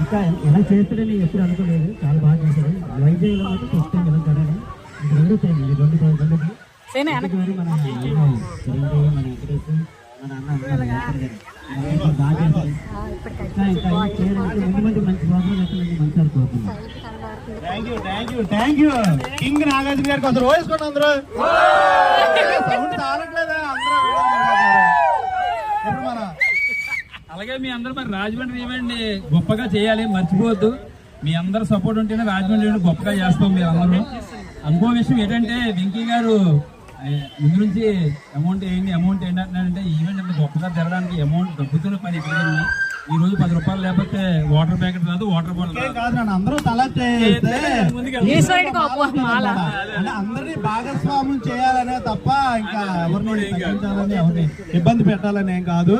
ఇంకా ఎలా చేస్తాడని ఎప్పుడు అనుకోలేదు. చాలా బాగా చేశాడు. వైద్యంలో మాత్రం ఫస్ట్ టైం ఎలా కడాలి రెండు టైం రెండు మన మన వెంకటేష్ మన అన్న బాగా చేశారు. ముందు మంచి ప్రోగ్రామ్ మంచి అనుకోతున్నాం. థ్యాంక్ యూ కింగ్ నాగార్జున గారికి కొంచెం వేసుకోండి. అందరూ సౌండ్ తాగట్లేదా? అందరూ మన అలాగే మీ అందరూ మరి రాజమండ్రి ఈవెంట్ గొప్పగా చేయాలి, మర్చిపోవద్దు. మీ అందరు సపోర్ట్ ఉంటేనే రాజమండ్రి ఈవెంట్ గొప్పగా చేస్తాం. మీరు అందరూ ఇంకో విషయం ఏంటంటే వెంకీ గారు ముందు నుంచి అమౌంట్ ఏంటంటే ఈవెంట్ అంత గొప్పగా జరగడానికి అమౌంట్ డబ్బుతో పని ఇక్కడ ఈ రోజు 10 రూపాయలు లేకపోతే వాటర్ ప్యాకెట్ రాదు, వాటర్ బాటిల్ కాదు. అందరూ అందరినీ భాగస్వామ్యం చేయాలనే తప్ప ఇంకా ఎవరిని ఇబ్బంది పెట్టాలని ఏం కాదు.